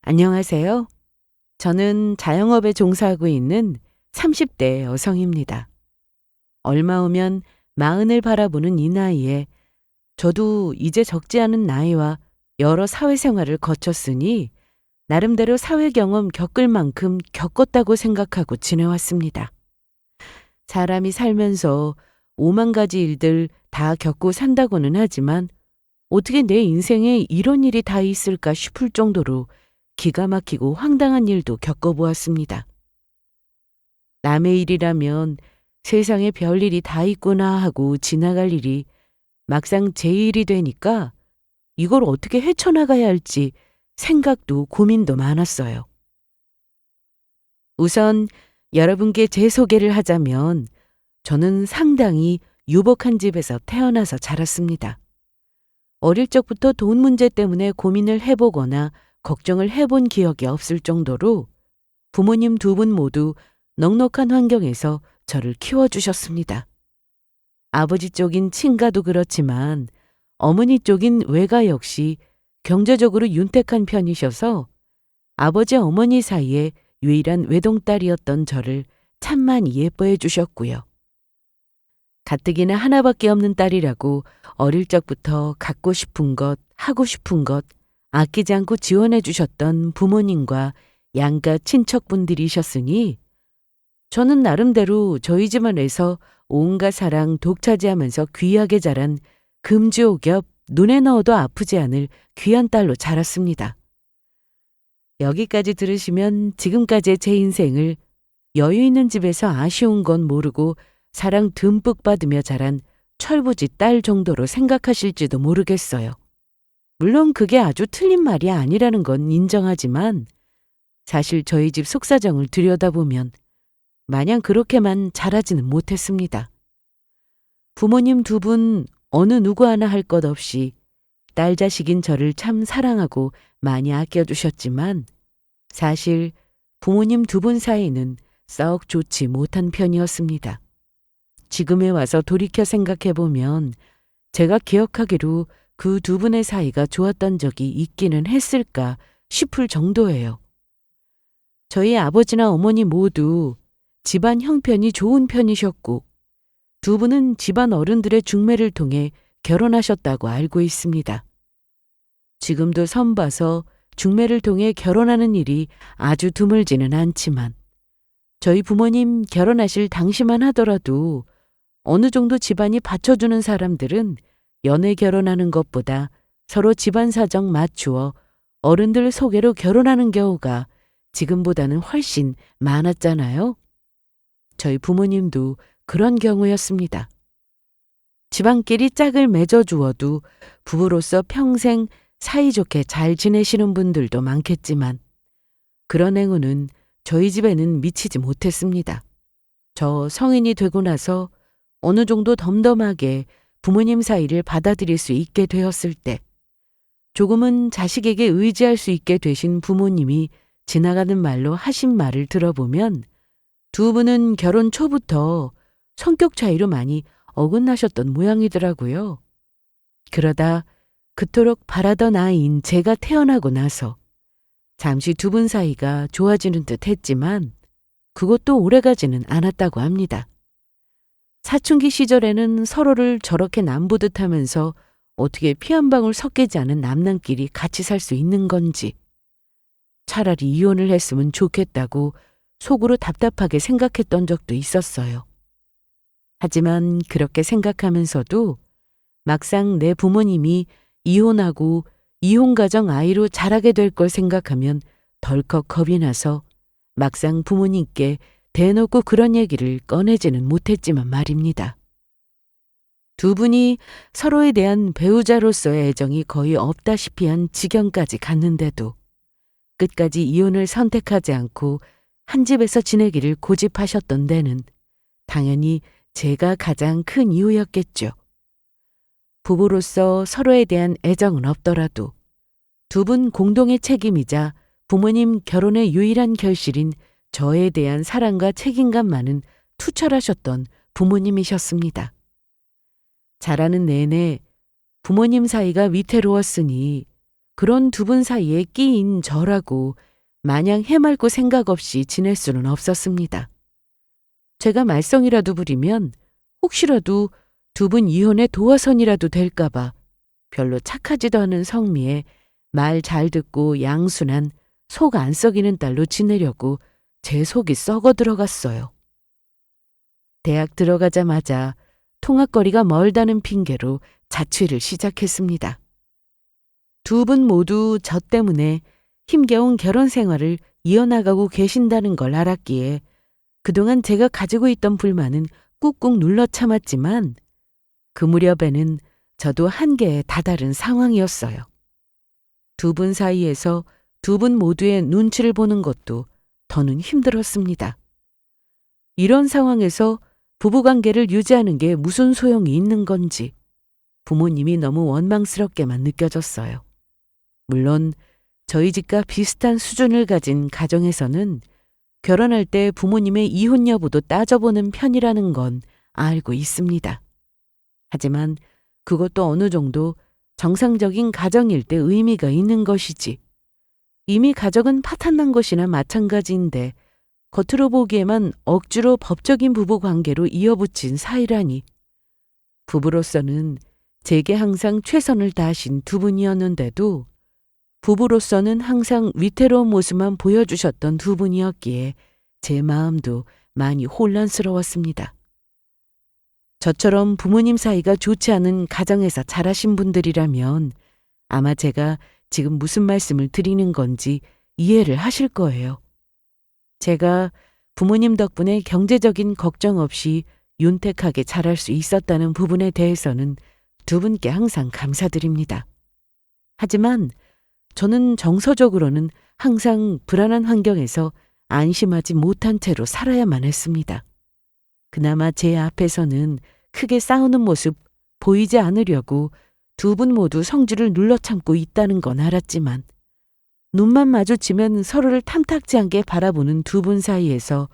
안녕하세요. 저는 자영업에 종사하고 있는 30대 여성입니다. 얼마 후면 마흔을 바라보는 이 나이에 저도 이제 적지 않은 나이와 여러 사회생활을 거쳤으니 나름대로 사회 경험 겪을 만큼 겪었다고 생각하고 지내왔습니다. 사람이 살면서 오만 가지 일들 다 겪고 산다고는 하지만 어떻게 내 인생에 이런 일이 다 있을까 싶을 정도로 기가 막히고 황당한 일도 겪어보았습니다. 남의 일이라면 세상에 별일이 다 있구나 하고 지나갈 일이 막상 제 일이 되니까 이걸 어떻게 헤쳐나가야 할지 생각도 고민도 많았어요. 우선 여러분께 제 소개를 하자면 저는 상당히 유복한 집에서 태어나서 자랐습니다. 어릴 적부터 돈 문제 때문에 고민을 해보거나 걱정을 해본 기억이 없을 정도로 부모님 두 분 모두 넉넉한 환경에서 저를 키워주셨습니다. 아버지 쪽인 친가도 그렇지만 어머니 쪽인 외가 역시 경제적으로 윤택한 편이셔서 아버지 어머니 사이에 유일한 외동딸이었던 저를 참 많이 예뻐해 주셨고요. 가뜩이나 하나밖에 없는 딸이라고 어릴 적부터 갖고 싶은 것, 하고 싶은 것 아끼지 않고 지원해 주셨던 부모님과 양가 친척분들이셨으니 저는 나름대로 저희 집안에서 온갖 사랑 독차지하면서 귀하게 자란 금주옥겹 눈에 넣어도 아프지 않을 귀한 딸로 자랐습니다. 여기까지 들으시면 지금까지의 제 인생을 여유 있는 집에서 아쉬운 건 모르고 사랑 듬뿍 받으며 자란 철부지 딸 정도로 생각하실지도 모르겠어요. 물론 그게 아주 틀린 말이 아니라는 건 인정하지만 사실 저희 집 속사정을 들여다보면 마냥 그렇게만 자라지는 못했습니다. 부모님 두 분 어느 누구 하나 할 것 없이 딸 자식인 저를 참 사랑하고 많이 아껴주셨지만 사실 부모님 두 분 사이는 썩 좋지 못한 편이었습니다. 지금에 와서 돌이켜 생각해보면 제가 기억하기로 그 두 분의 사이가 좋았던 적이 있기는 했을까 싶을 정도예요. 저희 아버지나 어머니 모두 집안 형편이 좋은 편이셨고 두 분은 집안 어른들의 중매를 통해 결혼하셨다고 알고 있습니다. 지금도 선봐서 중매를 통해 결혼하는 일이 아주 드물지는 않지만 저희 부모님 결혼하실 당시만 하더라도 어느 정도 집안이 받쳐주는 사람들은 연애 결혼하는 것보다 서로 집안 사정 맞추어 어른들 소개로 결혼하는 경우가 지금보다는 훨씬 많았잖아요. 저희 부모님도 그런 경우였습니다. 집안끼리 짝을 맺어주어도 부부로서 평생 사이좋게 잘 지내시는 분들도 많겠지만 그런 행운은 저희 집에는 미치지 못했습니다. 저 성인이 되고 나서 어느 정도 덤덤하게 부모님 사이를 받아들일 수 있게 되었을 때 조금은 자식에게 의지할 수 있게 되신 부모님이 지나가는 말로 하신 말을 들어보면 두 분은 결혼 초부터 성격 차이로 많이 어긋나셨던 모양이더라고요. 그러다 그토록 바라던 아이인 제가 태어나고 나서 잠시 두 분 사이가 좋아지는 듯 했지만 그것도 오래가지는 않았다고 합니다. 사춘기 시절에는 서로를 저렇게 남보듯 하면서 어떻게 피 한 방울 섞이지 않은 남남끼리 같이 살 수 있는 건지 차라리 이혼을 했으면 좋겠다고 속으로 답답하게 생각했던 적도 있었어요. 하지만 그렇게 생각하면서도 막상 내 부모님이 이혼하고 이혼가정 아이로 자라게 될 걸 생각하면 덜컥 겁이 나서 막상 부모님께 대놓고 그런 얘기를 꺼내지는 못했지만 말입니다. 두 분이 서로에 대한 배우자로서의 애정이 거의 없다시피 한 지경까지 갔는데도 끝까지 이혼을 선택하지 않고 한 집에서 지내기를 고집하셨던 데는 당연히 제가 가장 큰 이유였겠죠. 부부로서 서로에 대한 애정은 없더라도 두 분 공동의 책임이자 부모님 결혼의 유일한 결실인 저에 대한 사랑과 책임감만은 투철하셨던 부모님이셨습니다. 자라는 내내 부모님 사이가 위태로웠으니 그런 두 분 사이에 끼인 저라고 마냥 해맑고 생각 없이 지낼 수는 없었습니다. 제가 말썽이라도 부리면 혹시라도 두 분 이혼의 도화선이라도 될까봐 별로 착하지도 않은 성미에 말 잘 듣고 양순한 속 안 썩이는 딸로 지내려고 제 속이 썩어 들어갔어요. 대학 들어가자마자 통학거리가 멀다는 핑계로 자취를 시작했습니다. 두 분 모두 저 때문에 힘겨운 결혼 생활을 이어나가고 계신다는 걸 알았기에 그동안 제가 가지고 있던 불만은 꾹꾹 눌러 참았지만 그 무렵에는 저도 한계에 다다른 상황이었어요. 두 분 사이에서 두 분 모두의 눈치를 보는 것도 더는 힘들었습니다. 이런 상황에서 부부관계를 유지하는 게 무슨 소용이 있는 건지 부모님이 너무 원망스럽게만 느껴졌어요. 물론 저희 집과 비슷한 수준을 가진 가정에서는 결혼할 때 부모님의 이혼 여부도 따져보는 편이라는 건 알고 있습니다. 하지만 그것도 어느 정도 정상적인 가정일 때 의미가 있는 것이지 이미 가정은 파탄난 것이나 마찬가지인데 겉으로 보기에만 억지로 법적인 부부관계로 이어붙인 사이라니 부부로서는 제게 항상 최선을 다하신 두 분이었는데도 부부로서는 항상 위태로운 모습만 보여주셨던 두 분이었기에 제 마음도 많이 혼란스러웠습니다. 저처럼 부모님 사이가 좋지 않은 가정에서 자라신 분들이라면 아마 제가 지금 무슨 말씀을 드리는 건지 이해를 하실 거예요. 제가 부모님 덕분에 경제적인 걱정 없이 윤택하게 자랄 수 있었다는 부분에 대해서는 두 분께 항상 감사드립니다. 하지만 저는 정서적으로는 항상 불안한 환경에서 안심하지 못한 채로 살아야만 했습니다. 그나마 제 앞에서는 크게 싸우는 모습 보이지 않으려고 두 분 모두 성질을 눌러 참고 있다는 건 알았지만 눈만 마주치면 서로를 탐탁지 않게 바라보는 두 분 사이에서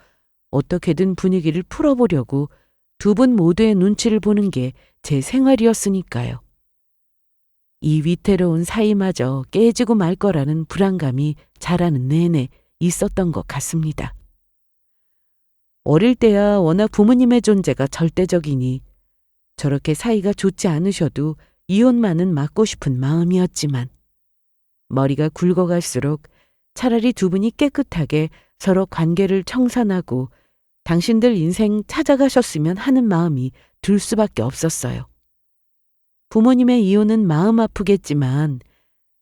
어떻게든 분위기를 풀어보려고 두 분 모두의 눈치를 보는 게 제 생활이었으니까요. 이 위태로운 사이마저 깨지고 말 거라는 불안감이 자라는 내내 있었던 것 같습니다. 어릴 때야 워낙 부모님의 존재가 절대적이니 저렇게 사이가 좋지 않으셔도 이혼만은 막고 싶은 마음이었지만 머리가 굵어갈수록 차라리 두 분이 깨끗하게 서로 관계를 청산하고 당신들 인생 찾아가셨으면 하는 마음이 들 수밖에 없었어요. 부모님의 이혼은 마음 아프겠지만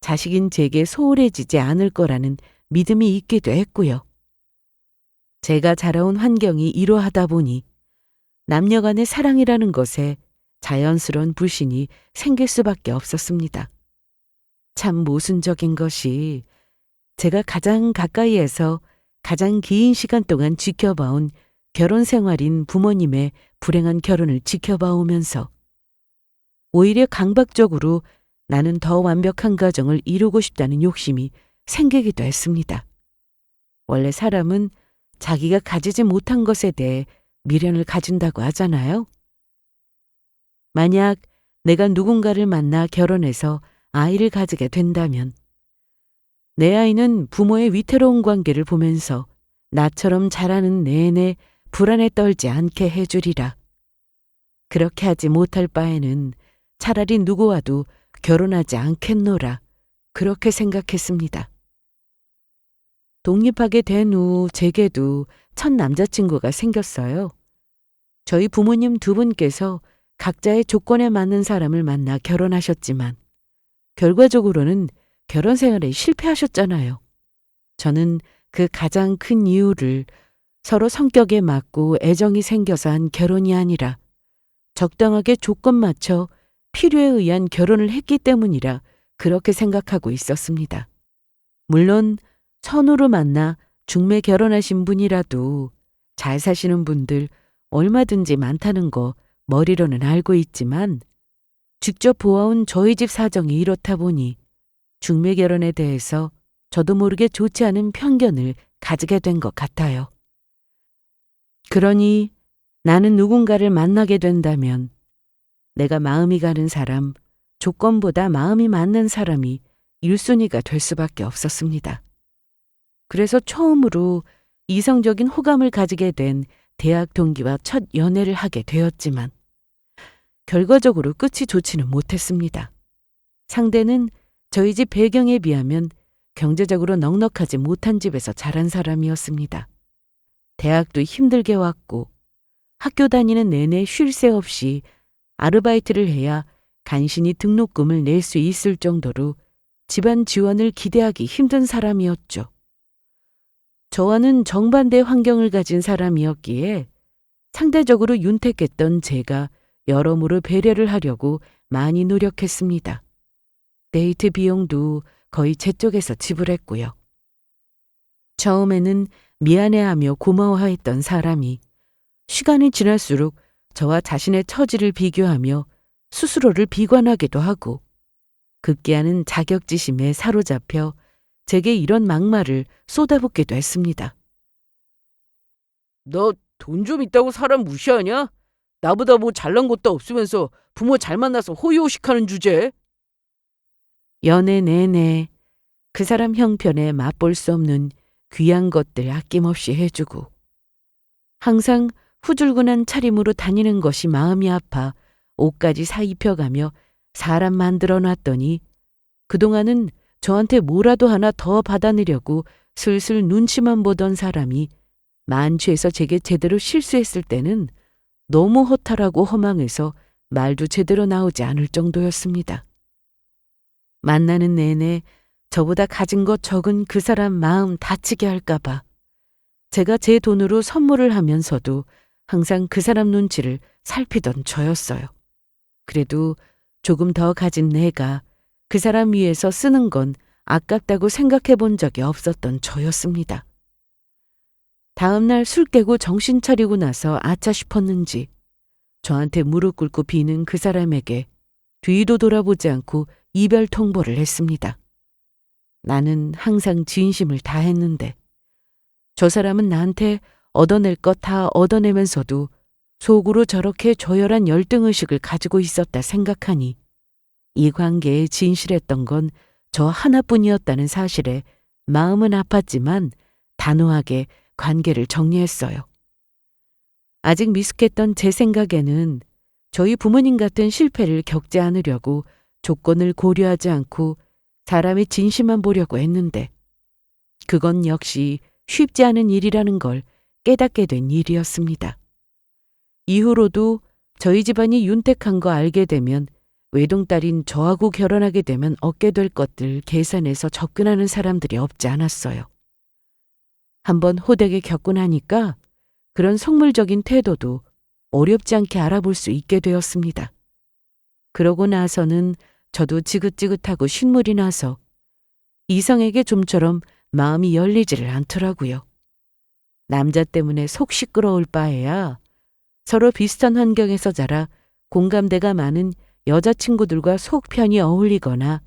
자식인 제게 소홀해지지 않을 거라는 믿음이 있기도 했고요. 제가 자라온 환경이 이러하다 보니 남녀 간의 사랑이라는 것에 자연스러운 불신이 생길 수밖에 없었습니다. 참 모순적인 것이 제가 가장 가까이에서 가장 긴 시간 동안 지켜봐온 결혼 생활인 부모님의 불행한 결혼을 지켜봐오면서 오히려 강박적으로 나는 더 완벽한 가정을 이루고 싶다는 욕심이 생기기도 했습니다. 원래 사람은 자기가 가지지 못한 것에 대해 미련을 가진다고 하잖아요. 만약 내가 누군가를 만나 결혼해서 아이를 가지게 된다면 내 아이는 부모의 위태로운 관계를 보면서 나처럼 자라는 내내 불안에 떨지 않게 해주리라. 그렇게 하지 못할 바에는 차라리 누구와도 결혼하지 않겠노라. 그렇게 생각했습니다. 독립하게 된 후 제게도 첫 남자친구가 생겼어요. 저희 부모님 두 분께서 각자의 조건에 맞는 사람을 만나 결혼하셨지만 결과적으로는 결혼 생활에 실패하셨잖아요. 저는 그 가장 큰 이유를 서로 성격에 맞고 애정이 생겨서 한 결혼이 아니라 적당하게 조건 맞춰 필요에 의한 결혼을 했기 때문이라 그렇게 생각하고 있었습니다. 물론 선후로 만나 중매 결혼하신 분이라도 잘 사시는 분들 얼마든지 많다는 거 머리로는 알고 있지만 직접 보아온 저희 집 사정이 이렇다 보니 중매 결혼에 대해서 저도 모르게 좋지 않은 편견을 가지게 된 것 같아요. 그러니 나는 누군가를 만나게 된다면 내가 마음이 가는 사람, 조건보다 마음이 맞는 사람이 1순위가 될 수밖에 없었습니다. 그래서 처음으로 이성적인 호감을 가지게 된 대학 동기와 첫 연애를 하게 되었지만 결과적으로 끝이 좋지는 못했습니다. 상대는 저희 집 배경에 비하면 경제적으로 넉넉하지 못한 집에서 자란 사람이었습니다. 대학도 힘들게 왔고 학교 다니는 내내 쉴 새 없이 아르바이트를 해야 간신히 등록금을 낼 수 있을 정도로 집안 지원을 기대하기 힘든 사람이었죠. 저와는 정반대 환경을 가진 사람이었기에 상대적으로 윤택했던 제가 여러모로 배려를 하려고 많이 노력했습니다. 데이트 비용도 거의 제 쪽에서 지불했고요. 처음에는 미안해하며 고마워했던 사람이 시간이 지날수록 저와 자신의 처지를 비교하며 스스로를 비관하기도 하고 급기야는 자격지심에 사로잡혀 제게 이런 막말을 쏟아붓기도 했습니다. 너 돈 좀 있다고 사람 무시하냐? 나보다 뭐 잘난 것도 없으면서 부모 잘 만나서 호의호식하는 주제에? 연애 내내 그 사람 형편에 맛볼 수 없는 귀한 것들 아낌없이 해주고 항상 후줄근한 차림으로 다니는 것이 마음이 아파 옷까지 사 입혀가며 사람 만들어 놨더니 그동안은 저한테 뭐라도 하나 더 받아내려고 슬슬 눈치만 보던 사람이 만취해서 제게 제대로 실수했을 때는 너무 허탈하고 허망해서 말도 제대로 나오지 않을 정도였습니다. 만나는 내내 저보다 가진 것 적은 그 사람 마음 다치게 할까봐 제가 제 돈으로 선물을 하면서도 항상 그 사람 눈치를 살피던 저였어요. 그래도 조금 더 가진 내가 그 사람 위해서 쓰는 건 아깝다고 생각해 본 적이 없었던 저였습니다. 다음 날 술 깨고 정신 차리고 나서 아차 싶었는지 저한테 무릎 꿇고 비는 그 사람에게 뒤도 돌아보지 않고 이별 통보를 했습니다. 나는 항상 진심을 다했는데 저 사람은 나한테 얻어낼 것 다 얻어내면서도 속으로 저렇게 조열한 열등의식을 가지고 있었다 생각하니 이 관계에 진실했던 건 저 하나뿐이었다는 사실에 마음은 아팠지만 단호하게 관계를 정리했어요. 아직 미숙했던 제 생각에는 저희 부모님 같은 실패를 겪지 않으려고 조건을 고려하지 않고 사람의 진심만 보려고 했는데 그건 역시 쉽지 않은 일이라는 걸 깨닫게 된 일이었습니다. 이후로도 저희 집안이 윤택한 거 알게 되면 외동딸인 저하고 결혼하게 되면 얻게 될 것들 계산해서 접근하는 사람들이 없지 않았어요. 한번 호되게 겪고 나니까 그런 속물적인 태도도 어렵지 않게 알아볼 수 있게 되었습니다. 그러고 나서는 저도 지긋지긋하고 신물이 나서 이성에게 좀처럼 마음이 열리지를 않더라고요. 남자 때문에 속 시끄러울 바에야 서로 비슷한 환경에서 자라 공감대가 많은 여자친구들과 속 편히 어울리거나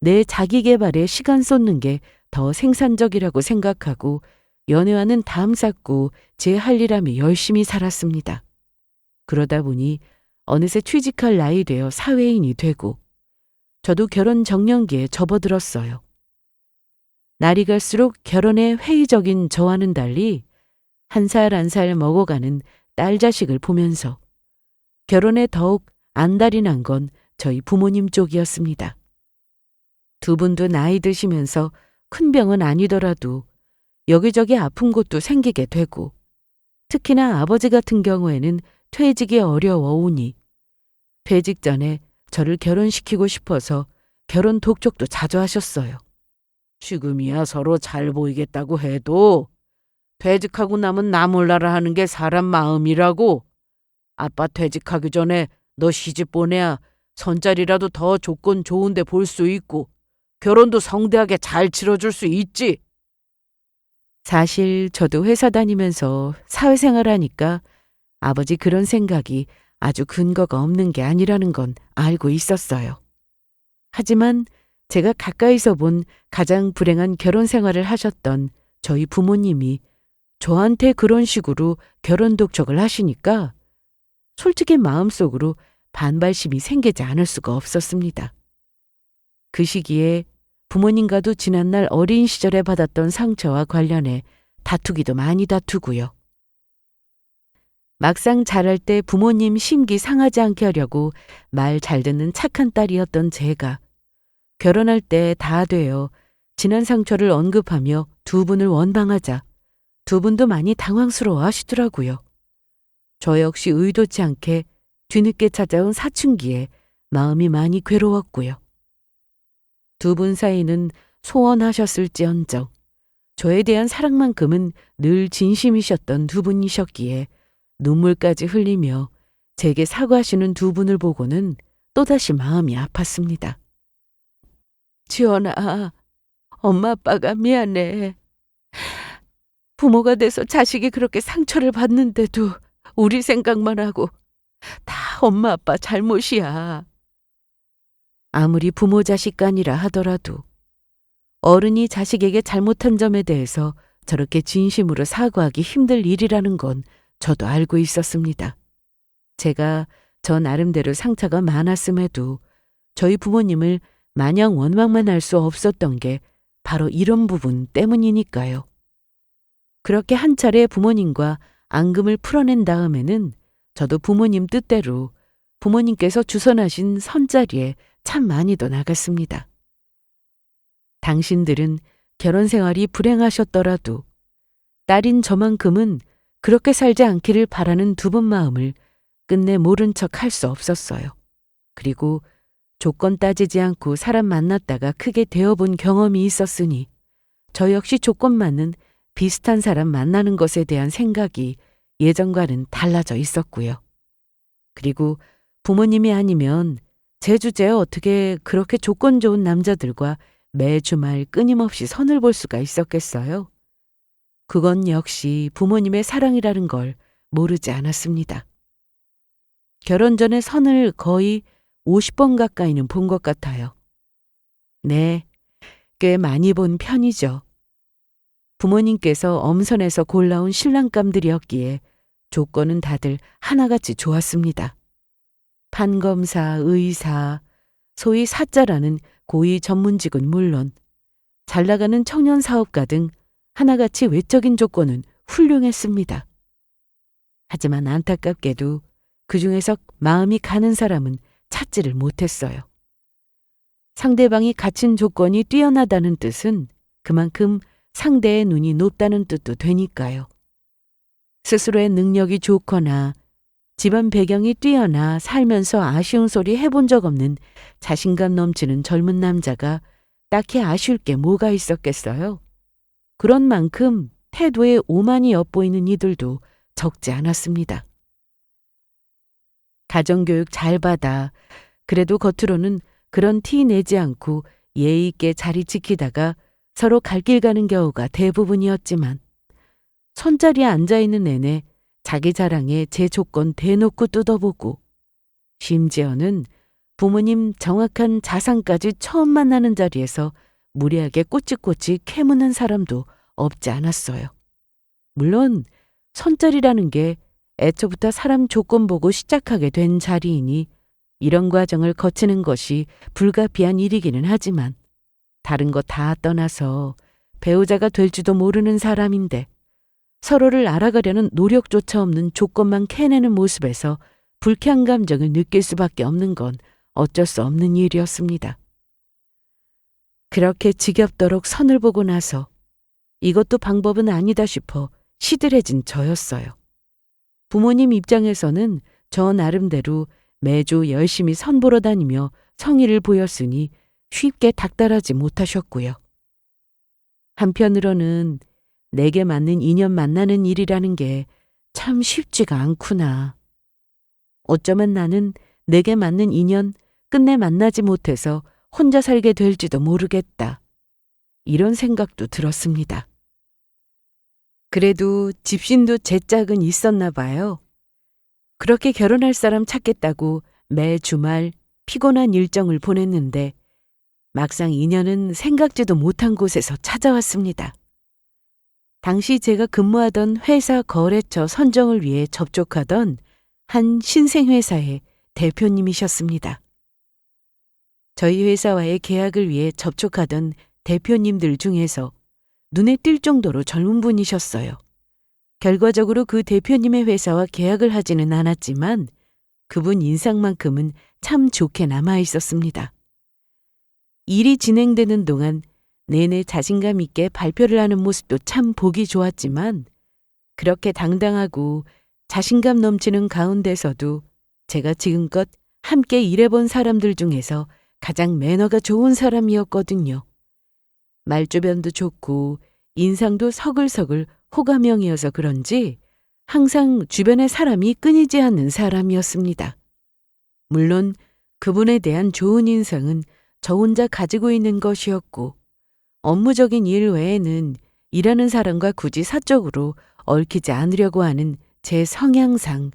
내 자기 개발에 시간 쏟는 게 더 생산적이라고 생각하고 연애와는 담 쌓고 제 할 일하며 열심히 살았습니다. 그러다 보니 어느새 취직할 나이 되어 사회인이 되고 저도 결혼 정년기에 접어들었어요. 날이 갈수록 결혼에 회의적인 저와는 달리 한 살 한 살 먹어가는 딸 자식을 보면서 결혼에 더욱 안달이 난 건 저희 부모님 쪽이었습니다. 두 분도 나이 드시면서 큰 병은 아니더라도 여기저기 아픈 곳도 생기게 되고 특히나 아버지 같은 경우에는 퇴직이 어려워오니 퇴직 전에 저를 결혼시키고 싶어서 결혼 독촉도 자주 하셨어요. 지금이야 서로 잘 보이겠다고 해도 퇴직하고 나면 나 몰라라 하는 게 사람 마음이라고. 아빠 퇴직하기 전에 너 시집 보내야 선자리라도 더 조건 좋은데 볼 수 있고 결혼도 성대하게 잘 치러줄 수 있지. 사실 저도 회사 다니면서 사회생활하니까 아버지 그런 생각이 아주 근거가 없는 게 아니라는 건 알고 있었어요. 하지만 제가 가까이서 본 가장 불행한 결혼 생활을 하셨던 저희 부모님이 저한테 그런 식으로 결혼 독촉을 하시니까 솔직히 마음속으로 반발심이 생기지 않을 수가 없었습니다. 그 시기에 부모님과도 지난날 어린 시절에 받았던 상처와 관련해 다투기도 많이 다투고요. 막상 자랄 때 부모님 심기 상하지 않게 하려고 말 잘 듣는 착한 딸이었던 제가 결혼할 때 다 되어 지난 상처를 언급하며 두 분을 원망하자 두 분도 많이 당황스러워 하시더라고요. 저 역시 의도치 않게 뒤늦게 찾아온 사춘기에 마음이 많이 괴로웠고요. 두 분 사이는 소원하셨을지언정 저에 대한 사랑만큼은 늘 진심이셨던 두 분이셨기에 눈물까지 흘리며 제게 사과하시는 두 분을 보고는 또다시 마음이 아팠습니다. 지원아, 엄마 아빠가 미안해. 부모가 돼서 자식이 그렇게 상처를 받는데도 우리 생각만 하고 다 엄마 아빠 잘못이야. 아무리 부모 자식 간이라 하더라도 어른이 자식에게 잘못한 점에 대해서 저렇게 진심으로 사과하기 힘들 일이라는 건 저도 알고 있었습니다. 제가 저 나름대로 상처가 많았음에도 저희 부모님을 마냥 원망만 할 수 없었던 게 바로 이런 부분 때문이니까요. 그렇게 한 차례 부모님과 앙금을 풀어낸 다음에는 저도 부모님 뜻대로 부모님께서 주선하신 선자리에 참 많이도 나갔습니다. 당신들은 결혼 생활이 불행하셨더라도 딸인 저만큼은 그렇게 살지 않기를 바라는 두 분 마음을 끝내 모른 척 할 수 없었어요. 그리고 조건 따지지 않고 사람 만났다가 크게 되어본 경험이 있었으니 저 역시 조건 맞는 비슷한 사람 만나는 것에 대한 생각이 예전과는 달라져 있었고요. 그리고 부모님이 아니면 제 주제에 어떻게 그렇게 조건 좋은 남자들과 매 주말 끊임없이 선을 볼 수가 있었겠어요? 그건 역시 부모님의 사랑이라는 걸 모르지 않았습니다. 결혼 전에 선을 거의 50번 가까이는 본 것 같아요. 네, 꽤 많이 본 편이죠. 부모님께서 엄선해서 골라온 신랑감들이었기에 조건은 다들 하나같이 좋았습니다. 판검사, 의사, 소위 사자라는 고위 전문직은 물론 잘 나가는 청년 사업가 등 하나같이 외적인 조건은 훌륭했습니다. 하지만 안타깝게도 그중에서 마음이 가는 사람은 찾지를 못했어요. 상대방이 갖춘 조건이 뛰어나다는 뜻은 그만큼 상대의 눈이 높다는 뜻도 되니까요. 스스로의 능력이 좋거나 집안 배경이 뛰어나 살면서 아쉬운 소리 해본 적 없는 자신감 넘치는 젊은 남자가 딱히 아쉬울 게 뭐가 있었겠어요? 그런 만큼 태도에 오만이 엿보이는 이들도 적지 않았습니다. 가정교육 잘 받아 그래도 겉으로는 그런 티 내지 않고 예의 있게 자리 지키다가 서로 갈 길 가는 경우가 대부분이었지만 손자리에 앉아있는 내내 자기 자랑에 제 조건 대놓고 뜯어보고 심지어는 부모님 정확한 자산까지 처음 만나는 자리에서 무리하게 꼬치꼬치 캐무는 사람도 없지 않았어요. 물론 손자리라는 게 애초부터 사람 조건 보고 시작하게 된 자리이니 이런 과정을 거치는 것이 불가피한 일이기는 하지만 다른 거 다 떠나서 배우자가 될지도 모르는 사람인데 서로를 알아가려는 노력조차 없는 조건만 캐내는 모습에서 불쾌한 감정을 느낄 수밖에 없는 건 어쩔 수 없는 일이었습니다. 그렇게 지겹도록 선을 보고 나서 이것도 방법은 아니다 싶어 시들해진 저였어요. 부모님 입장에서는 저 나름대로 매주 열심히 선 보러 다니며 성의를 보였으니 쉽게 닥달하지 못하셨고요. 한편으로는 내게 맞는 인연 만나는 일이라는 게 참 쉽지가 않구나. 어쩌면 나는 내게 맞는 인연 끝내 만나지 못해서 혼자 살게 될지도 모르겠다. 이런 생각도 들었습니다. 그래도 집신도 제 짝은 있었나 봐요. 그렇게 결혼할 사람 찾겠다고 매 주말 피곤한 일정을 보냈는데 막상 인연은 생각지도 못한 곳에서 찾아왔습니다. 당시 제가 근무하던 회사 거래처 선정을 위해 접촉하던 한 신생회사의 대표님이셨습니다. 저희 회사와의 계약을 위해 접촉하던 대표님들 중에서 눈에 띌 정도로 젊은 분이셨어요. 결과적으로 그 대표님의 회사와 계약을 하지는 않았지만 그분 인상만큼은 참 좋게 남아 있었습니다. 일이 진행되는 동안 내내 자신감 있게 발표를 하는 모습도 참 보기 좋았지만 그렇게 당당하고 자신감 넘치는 가운데서도 제가 지금껏 함께 일해본 사람들 중에서 가장 매너가 좋은 사람이었거든요. 말주변도 좋고 인상도 서글서글 호감형이어서 그런지 항상 주변에 사람이 끊이지 않는 사람이었습니다. 물론 그분에 대한 좋은 인상은 저 혼자 가지고 있는 것이었고 업무적인 일 외에는 일하는 사람과 굳이 사적으로 얽히지 않으려고 하는 제 성향상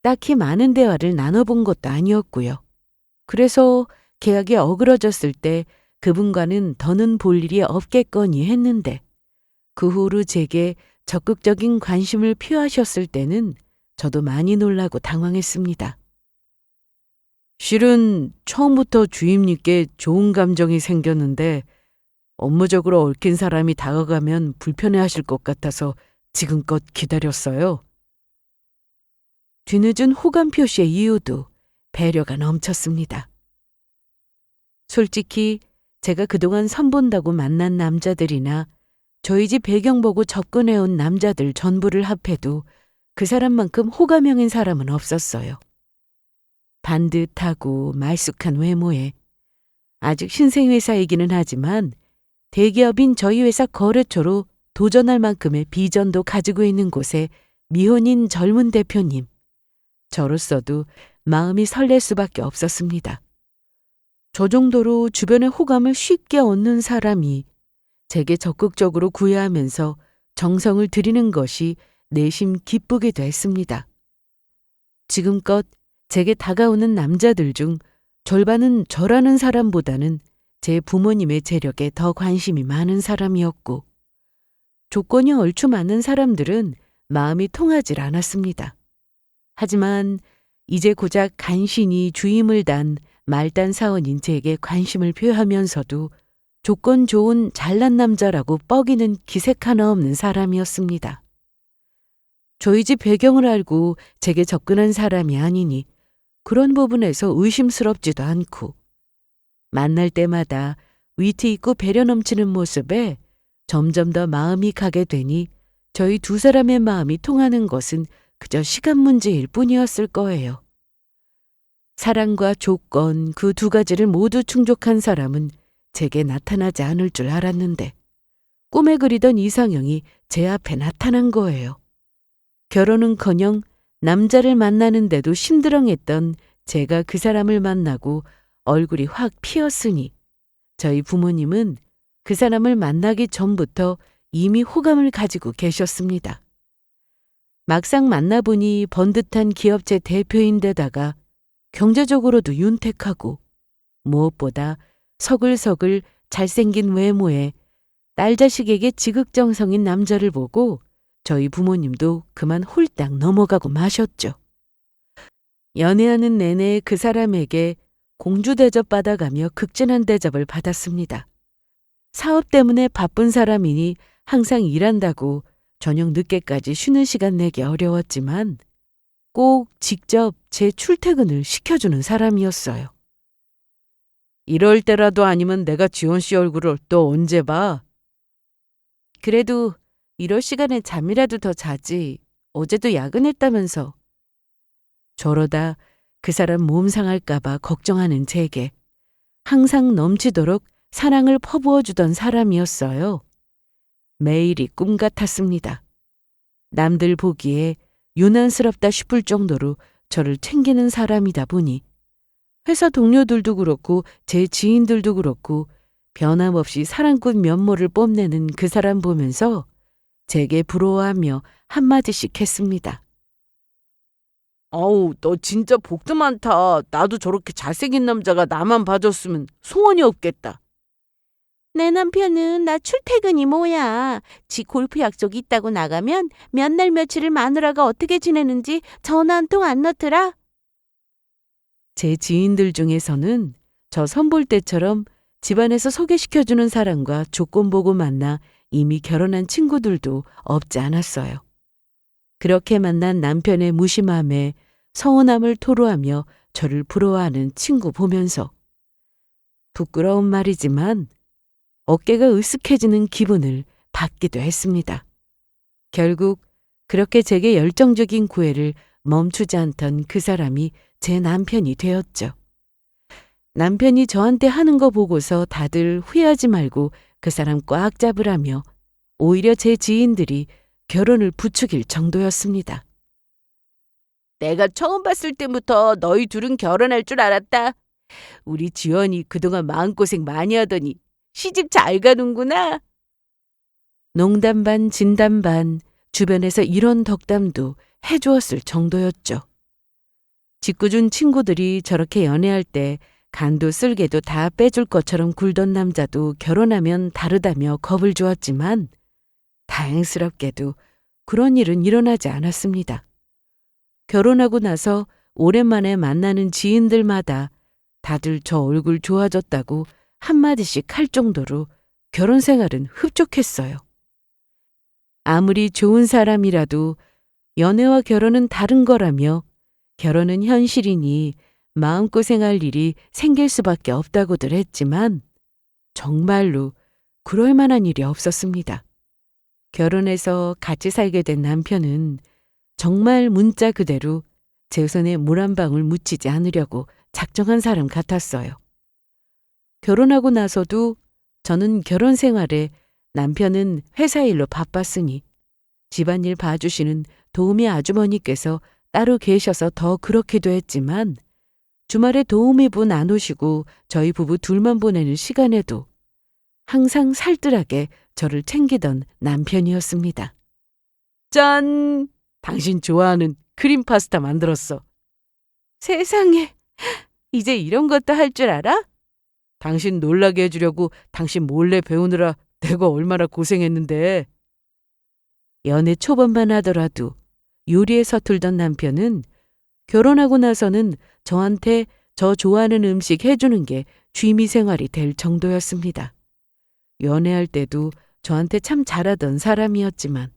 딱히 많은 대화를 나눠본 것도 아니었고요. 그래서 계약이 어그러졌을 때 그분과는 더는 볼 일이 없겠거니 했는데 그 후로 제게 적극적인 관심을 표하셨을 때는 저도 많이 놀라고 당황했습니다. 실은 처음부터 주임님께 좋은 감정이 생겼는데 업무적으로 얽힌 사람이 다가가면 불편해하실 것 같아서 지금껏 기다렸어요. 뒤늦은 호감 표시의 이유도 배려가 넘쳤습니다. 솔직히 제가 그동안 선본다고 만난 남자들이나 저희 집 배경 보고 접근해온 남자들 전부를 합해도 그 사람만큼 호감형인 사람은 없었어요. 반듯하고 말쑥한 외모에 아직 신생회사이기는 하지만 대기업인 저희 회사 거래처로 도전할 만큼의 비전도 가지고 있는 곳에 미혼인 젊은 대표님. 저로서도 마음이 설렐 수밖에 없었습니다. 저 정도로 주변의 호감을 쉽게 얻는 사람이 제게 적극적으로 구애하면서 정성을 들이는 것이 내심 기쁘기도 했습니다. 지금껏 제게 다가오는 남자들 중 절반은 저라는 사람보다는 제 부모님의 재력에 더 관심이 많은 사람이었고 조건이 얼추 맞는 사람들은 마음이 통하질 않았습니다. 하지만 이제 고작 간신히 주임을 단 말단 사원인 제게 관심을 표하면서도 조건 좋은 잘난 남자라고 뻐기는 기색 하나 없는 사람이었습니다. 저희 집 배경을 알고 제게 접근한 사람이 아니니 그런 부분에서 의심스럽지도 않고 만날 때마다 위트 있고 배려 넘치는 모습에 점점 더 마음이 가게 되니 저희 두 사람의 마음이 통하는 것은 그저 시간 문제일 뿐이었을 거예요. 사랑과 조건 그 두 가지를 모두 충족한 사람은 제게 나타나지 않을 줄 알았는데 꿈에 그리던 이상형이 제 앞에 나타난 거예요. 결혼은커녕 남자를 만나는데도 심드렁했던 제가 그 사람을 만나고 얼굴이 확 피었으니 저희 부모님은 그 사람을 만나기 전부터 이미 호감을 가지고 계셨습니다. 막상 만나보니 번듯한 기업체 대표인데다가 경제적으로도 윤택하고 무엇보다 서글서글 잘생긴 외모에 딸 자식에게 지극정성인 남자를 보고 저희 부모님도 그만 홀딱 넘어가고 마셨죠. 연애하는 내내 그 사람에게 공주 대접 받아가며 극진한 대접을 받았습니다. 사업 때문에 바쁜 사람이니 항상 일한다고 저녁 늦게까지 쉬는 시간 내기 어려웠지만 꼭 직접 제 출퇴근을 시켜주는 사람이었어요. 이럴 때라도 아니면 내가 지원 씨 얼굴을 또 언제 봐? 그래도 이럴 시간에 잠이라도 더 자지. 어제도 야근했다면서. 저러다 그 사람 몸 상할까봐 걱정하는 제게 항상 넘치도록 사랑을 퍼부어 주던 사람이었어요. 매일이 꿈 같았습니다. 남들 보기에 유난스럽다 싶을 정도로 저를 챙기는 사람이다 보니 회사 동료들도 그렇고 제 지인들도 그렇고 변함없이 사랑꾼 면모를 뽐내는 그 사람 보면서 제게 부러워하며 한마디씩 했습니다. 어우, 너 진짜 복도 많다. 나도 저렇게 잘생긴 남자가 나만 봐줬으면 소원이 없겠다. 내 남편은 나 출퇴근이 뭐야. 지 골프 약속이 있다고 나가면 몇 날 며칠을 마누라가 어떻게 지내는지 전화 한 통 안 넣더라. 제 지인들 중에서는 저 선볼 때처럼 집안에서 소개시켜주는 사람과 조건 보고 만나 이미 결혼한 친구들도 없지 않았어요. 그렇게 만난 남편의 무심함에 서운함을 토로하며 저를 부러워하는 친구 보면서 부끄러운 말이지만 어깨가 으쓱해지는 기분을 받기도 했습니다. 결국 그렇게 제게 열정적인 구애를 멈추지 않던 그 사람이 제 남편이 되었죠. 남편이 저한테 하는 거 보고서 다들 후회하지 말고 그 사람 꽉 잡으라며 오히려 제 지인들이 결혼을 부추길 정도였습니다. 내가 처음 봤을 때부터 너희 둘은 결혼할 줄 알았다. 우리 지연이 그동안 마음고생 많이 하더니 시집 잘 가는구나. 농담 반 진담 반 주변에서 이런 덕담도 해주었을 정도였죠. 짓궂은 친구들이 저렇게 연애할 때 간도 쓸개도 다 빼줄 것처럼 굴던 남자도 결혼하면 다르다며 겁을 주었지만 다행스럽게도 그런 일은 일어나지 않았습니다. 결혼하고 나서 오랜만에 만나는 지인들마다 다들 저 얼굴 좋아졌다고 한마디씩 할 정도로 결혼 생활은 흡족했어요. 아무리 좋은 사람이라도 연애와 결혼은 다른 거라며 결혼은 현실이니 마음고생할 일이 생길 수밖에 없다고들 했지만 정말로 그럴 만한 일이 없었습니다. 결혼해서 같이 살게 된 남편은 정말 문자 그대로 제 손에 물 한 방울 묻히지 않으려고 작정한 사람 같았어요. 결혼하고 나서도 저는 결혼 생활에 남편은 회사 일로 바빴으니 집안일 봐주시는 도우미 아주머니께서 따로 계셔서 더 그렇기도 했지만 주말에 도우미 분 안 오시고 저희 부부 둘만 보내는 시간에도 항상 살뜰하게 저를 챙기던 남편이었습니다. 짠! 당신 좋아하는 크림 파스타 만들었어. 세상에, 이제 이런 것도 할 줄 알아? 당신 놀라게 해주려고 당신 몰래 배우느라 내가 얼마나 고생했는데. 연애 초반만 하더라도 요리에 서툴던 남편은 결혼하고 나서는 저한테 저 좋아하는 음식 해주는 게 취미생활이 될 정도였습니다. 연애할 때도 저한테 참 잘하던 사람이었지만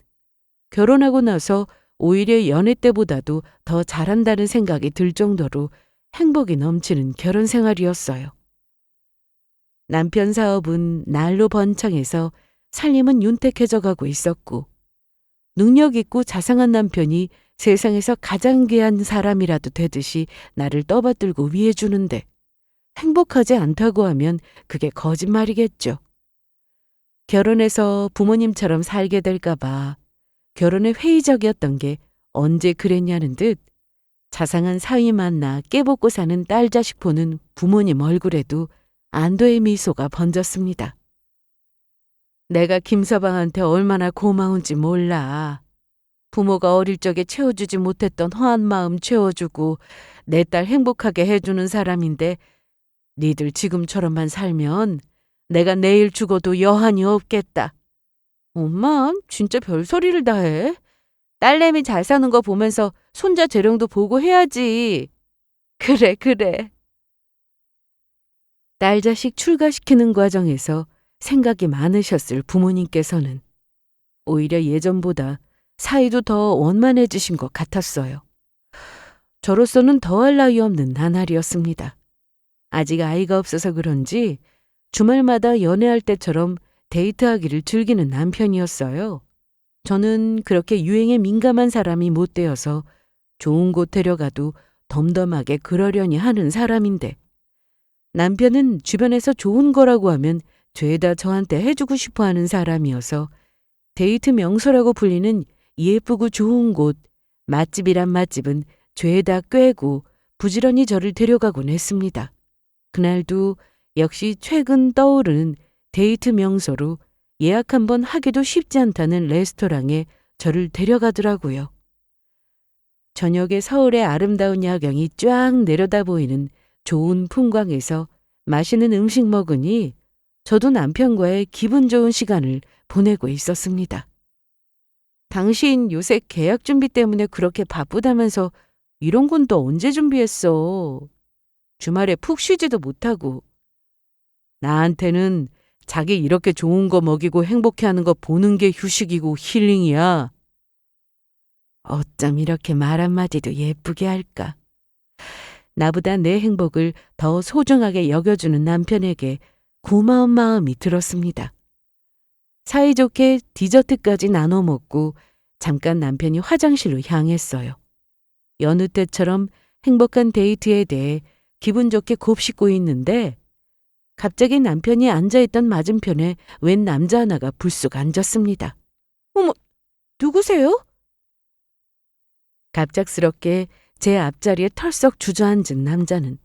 결혼하고 나서 오히려 연애 때보다도 더 잘한다는 생각이 들 정도로 행복이 넘치는 결혼 생활이었어요. 남편 사업은 날로 번창해서 살림은 윤택해져 가고 있었고 능력 있고 자상한 남편이 세상에서 가장 귀한 사람이라도 되듯이 나를 떠받들고 위해주는데 행복하지 않다고 하면 그게 거짓말이겠죠. 결혼해서 부모님처럼 살게 될까 봐 결혼에 회의적이었던 게 언제 그랬냐는 듯 자상한 사위 만나 깨복고 사는 딸 자식 보는 부모님 얼굴에도 안도의 미소가 번졌습니다. 내가 김서방한테 얼마나 고마운지 몰라. 부모가 어릴 적에 채워주지 못했던 허한 마음 채워주고 내 딸 행복하게 해주는 사람인데 니들 지금처럼만 살면 내가 내일 죽어도 여한이 없겠다. 엄마, 진짜 별소리를 다 해. 딸내미 잘 사는 거 보면서 손자 재령도 보고 해야지. 그래, 그래. 딸 자식 출가시키는 과정에서 생각이 많으셨을 부모님께서는 오히려 예전보다 사이도 더 원만해지신 것 같았어요. 저로서는 더할 나위 없는 나날이었습니다. 아직 아이가 없어서 그런지 주말마다 연애할 때처럼 데이트하기를 즐기는 남편이었어요. 저는 그렇게 유행에 민감한 사람이 못 되어서 좋은 곳 데려가도 덤덤하게 그러려니 하는 사람인데 남편은 주변에서 좋은 거라고 하면 죄다 저한테 해주고 싶어하는 사람이어서 데이트 명소라고 불리는 예쁘고 좋은 곳, 맛집이란 맛집은 죄다 꿰고 부지런히 저를 데려가곤 했습니다. 그날도 역시 최근 떠오르는 데이트 명소로 예약 한번 하기도 쉽지 않다는 레스토랑에 저를 데려가더라고요. 저녁에 서울의 아름다운 야경이 쫙 내려다 보이는 좋은 풍광에서 맛있는 음식 먹으니 저도 남편과의 기분 좋은 시간을 보내고 있었습니다. 당신 요새 계약 준비 때문에 그렇게 바쁘다면서 이런 건 또 언제 준비했어? 주말에 푹 쉬지도 못하고. 나한테는 자기 이렇게 좋은 거 먹이고 행복해하는 거 보는 게 휴식이고 힐링이야. 어쩜 이렇게 말 한마디도 예쁘게 할까. 나보다 내 행복을 더 소중하게 여겨주는 남편에게 고마운 마음이 들었습니다. 사이좋게 디저트까지 나눠 먹고 잠깐 남편이 화장실로 향했어요. 여느 때처럼 행복한 데이트에 대해 기분 좋게 곱씹고 있는데 갑자기 남편이 앉아있던 맞은편에 웬 남자 하나가 불쑥 앉았습니다. 어머, 누구세요? 갑작스럽게 제 앞자리에 털썩 주저앉은 남자는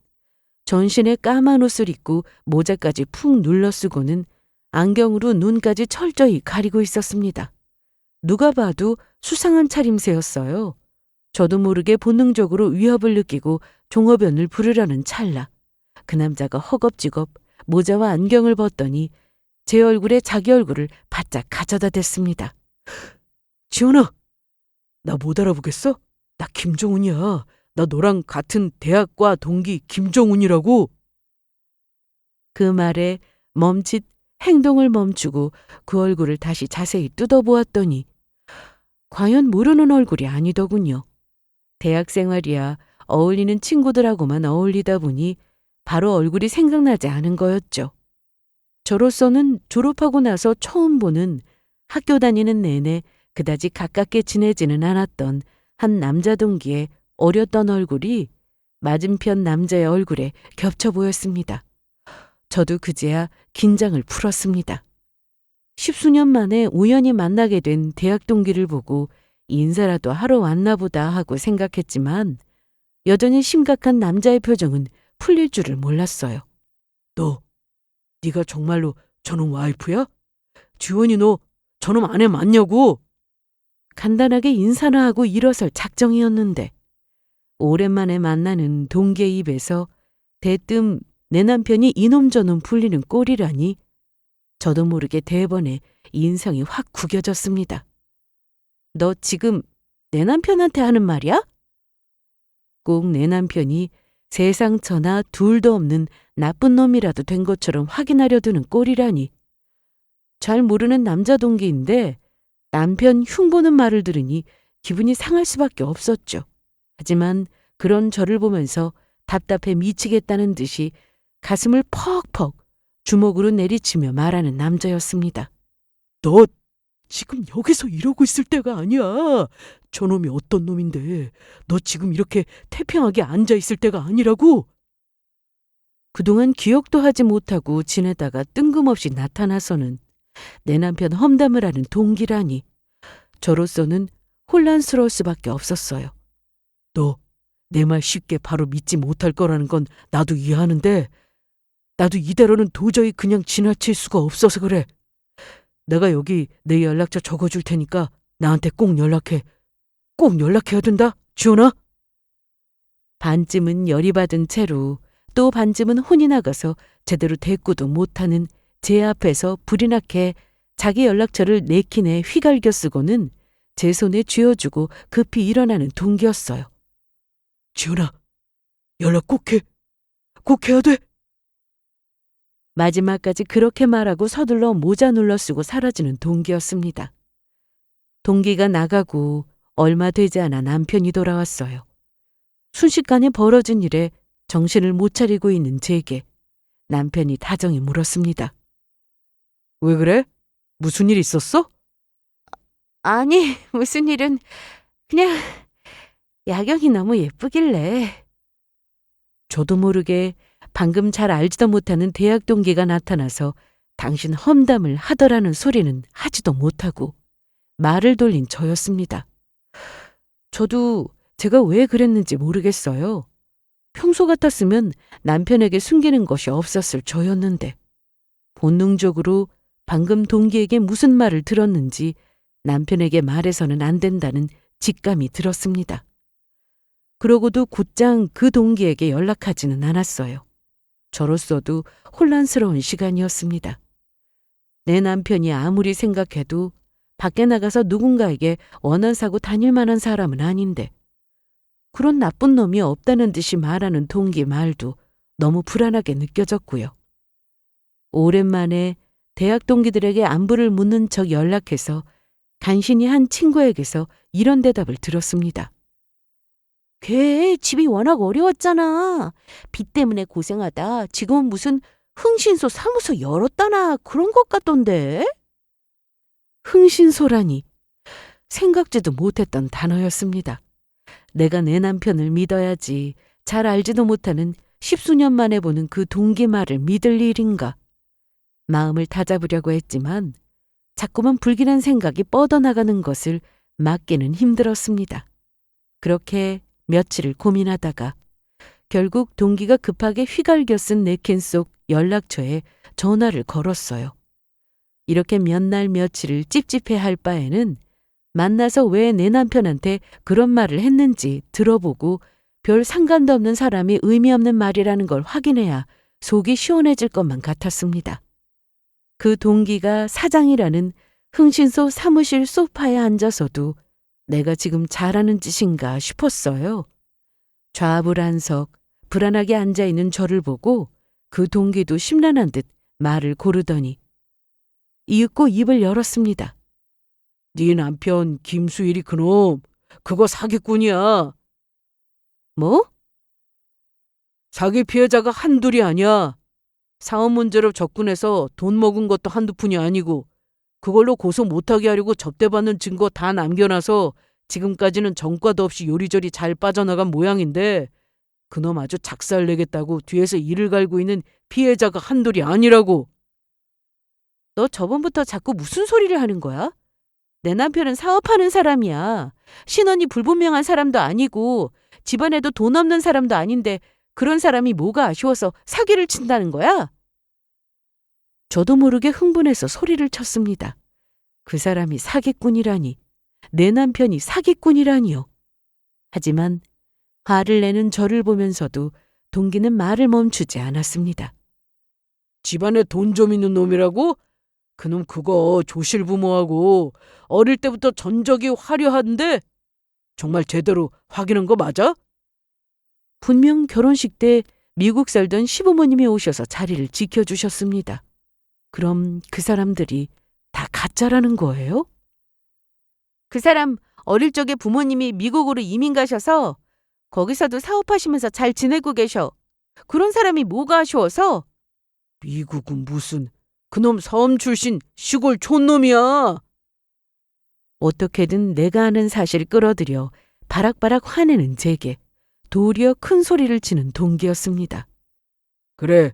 전신에 까만 옷을 입고 모자까지 푹 눌러쓰고는 안경으로 눈까지 철저히 가리고 있었습니다. 누가 봐도 수상한 차림새였어요. 저도 모르게 본능적으로 위협을 느끼고 종업원을 부르려는 찰나 그 남자가 허겁지겁 모자와 안경을 벗더니 제 얼굴에 자기 얼굴을 바짝 가져다 댔습니다. 지원아, 나 못 알아보겠어? 나 김정훈이야. 나 너랑 같은 대학과 동기 김정훈이라고. 그 말에 멈칫 행동을 멈추고 그 얼굴을 다시 자세히 뜯어보았더니 과연 모르는 얼굴이 아니더군요. 대학 생활이야 어울리는 친구들하고만 어울리다 보니 바로 얼굴이 생각나지 않은 거였죠. 저로서는 졸업하고 나서 처음 보는 학교 다니는 내내 그다지 가깝게 지내지는 않았던 한 남자 동기의 어렸던 얼굴이 맞은편 남자의 얼굴에 겹쳐 보였습니다. 저도 그제야 긴장을 풀었습니다. 십수년 만에 우연히 만나게 된 대학 동기를 보고 인사라도 하러 왔나 보다 하고 생각했지만 여전히 심각한 남자의 표정은 풀릴 줄을 몰랐어요. 네가 정말로 저놈 와이프야? 지원이 너 저놈 아내 맞냐고? 간단하게 인사나 하고 일어설 작정이었는데 오랜만에 만나는 동기의 입에서 대뜸 내 남편이 이놈 저놈 불리는 꼴이라니 저도 모르게 대번에 인상이 확 구겨졌습니다. 너 지금 내 남편한테 하는 말이야? 꼭 내 남편이 세상 천하 둘도 없는 나쁜 놈이라도 된 것처럼 확인하려 드는 꼴이라니. 잘 모르는 남자 동기인데 남편 흉보는 말을 들으니 기분이 상할 수밖에 없었죠. 하지만 그런 저를 보면서 답답해 미치겠다는 듯이 가슴을 퍽퍽 주먹으로 내리치며 말하는 남자였습니다. 너 지금 여기서 이러고 있을 때가 아니야. 저놈이 어떤 놈인데 너 지금 이렇게 태평하게 앉아있을 때가 아니라고. 그동안 기억도 하지 못하고 지내다가 뜬금없이 나타나서는 내 남편 험담을 하는 동기라니 저로서는 혼란스러울 수밖에 없었어요. 너 내 말 쉽게 바로 믿지 못할 거라는 건 나도 이해하는데 나도 이대로는 도저히 그냥 지나칠 수가 없어서 그래. 내가 여기 내 연락처 적어줄 테니까 나한테 꼭 연락해. 꼭 연락해야 된다, 지원아. 반쯤은 열이 받은 채로 또 반쯤은 혼이 나가서 제대로 대꾸도 못하는 제 앞에서 불이 나게 자기 연락처를 내키내 휘갈겨 쓰고는 제 손에 쥐어주고 급히 일어나는 동기였어요. 지원아, 연락 꼭 해. 꼭 해야 돼. 마지막까지 그렇게 말하고 서둘러 모자 눌러 쓰고 사라지는 동기였습니다. 동기가 나가고 얼마 되지 않아 남편이 돌아왔어요. 순식간에 벌어진 일에 정신을 못 차리고 있는 제게 남편이 다정히 물었습니다. 왜 그래? 무슨 일 있었어? 아니, 무슨 일은 그냥 야경이 너무 예쁘길래. 저도 모르게 방금 잘 알지도 못하는 대학 동기가 나타나서 당신 험담을 하더라는 소리는 하지도 못하고 말을 돌린 저였습니다. 저도 제가 왜 그랬는지 모르겠어요. 평소 같았으면 남편에게 숨기는 것이 없었을 저였는데 본능적으로 방금 동기에게 무슨 말을 들었는지 남편에게 말해서는 안 된다는 직감이 들었습니다. 그러고도 곧장 그 동기에게 연락하지는 않았어요. 저로서도 혼란스러운 시간이었습니다. 내 남편이 아무리 생각해도 밖에 나가서 누군가에게 원한사고 다닐 만한 사람은 아닌데 그런 나쁜 놈이 없다는 듯이 말하는 동기 말도 너무 불안하게 느껴졌고요. 오랜만에 대학 동기들에게 안부를 묻는 척 연락해서 간신히 한 친구에게서 이런 대답을 들었습니다. 걔 집이 워낙 어려웠잖아. 빚 때문에 고생하다 지금은 무슨 흥신소 사무소 열었다나 그런 것 같던데. 흥신소라니 생각지도 못했던 단어였습니다. 내가 내 남편을 믿어야지 잘 알지도 못하는 십수년 만에 보는 그 동기 말을 믿을 일인가. 마음을 다잡으려고 했지만 자꾸만 불길한 생각이 뻗어나가는 것을 막기는 힘들었습니다. 그렇게 며칠을 고민하다가 결국 동기가 급하게 휘갈겨 쓴 네캔 속 연락처에 전화를 걸었어요. 이렇게 몇 날 며칠을 찝찝해할 바에는 만나서 왜 내 남편한테 그런 말을 했는지 들어보고 별 상관도 없는 사람이 의미 없는 말이라는 걸 확인해야 속이 시원해질 것만 같았습니다. 그 동기가 사장이라는 흥신소 사무실 소파에 앉아서도 내가 지금 잘하는 짓인가 싶었어요. 좌불안석 불안하게 앉아있는 저를 보고 그 동기도 심란한 듯 말을 고르더니 이윽고 입을 열었습니다. 네 남편 김수일이 그놈 그거 사기꾼이야. 뭐? 사기 피해자가 한둘이 아니야. 사업 문제로 접근해서 돈 먹은 것도 한두 푼이 아니고 그걸로 고소 못하게 하려고 접대받는 증거 다 남겨놔서 지금까지는 전과도 없이 요리조리 잘 빠져나간 모양인데 그놈 아주 작살내겠다고 뒤에서 이를 갈고 있는 피해자가 한둘이 아니라고. 너 저번부터 자꾸 무슨 소리를 하는 거야? 내 남편은 사업하는 사람이야. 신원이 불분명한 사람도 아니고 집안에도 돈 없는 사람도 아닌데 그런 사람이 뭐가 아쉬워서 사기를 친다는 거야? 저도 모르게 흥분해서 소리를 쳤습니다. 그 사람이 사기꾼이라니, 내 남편이 사기꾼이라니요. 하지만 화를 내는 저를 보면서도 동기는 말을 멈추지 않았습니다. 집안에 돈 좀 있는 놈이라고? 그놈 그거 조실부모하고 어릴 때부터 전적이 화려한데 정말 제대로 확인한 거 맞아? 분명 결혼식 때 미국 살던 시부모님이 오셔서 자리를 지켜주셨습니다. 그럼 그 사람들이 다 가짜라는 거예요? 그 사람 어릴 적에 부모님이 미국으로 이민 가셔서 거기서도 사업하시면서 잘 지내고 계셔. 그런 사람이 뭐가 아쉬워서? 미국은 무슨 그놈 섬 출신 시골 촌놈이야. 어떻게든 내가 아는 사실을 끌어들여 바락바락 화내는 제게 도리어 큰 소리를 치는 동기였습니다. 그래,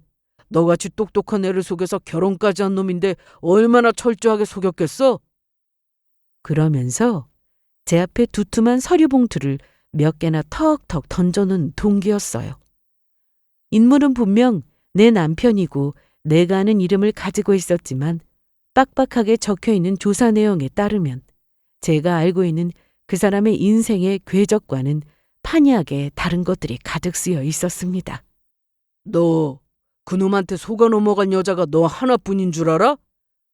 너같이 똑똑한 애를 속여서 결혼까지 한 놈인데 얼마나 철저하게 속였겠어? 그러면서 제 앞에 두툼한 서류 봉투를 몇 개나 턱턱 던져놓은 동기였어요. 인물은 분명 내 남편이고 내가 아는 이름을 가지고 있었지만 빡빡하게 적혀있는 조사 내용에 따르면 제가 알고 있는 그 사람의 인생의 궤적과는 판이하게 다른 것들이 가득 쓰여 있었습니다. 너 그놈한테 속아 넘어간 여자가 너 하나뿐인 줄 알아?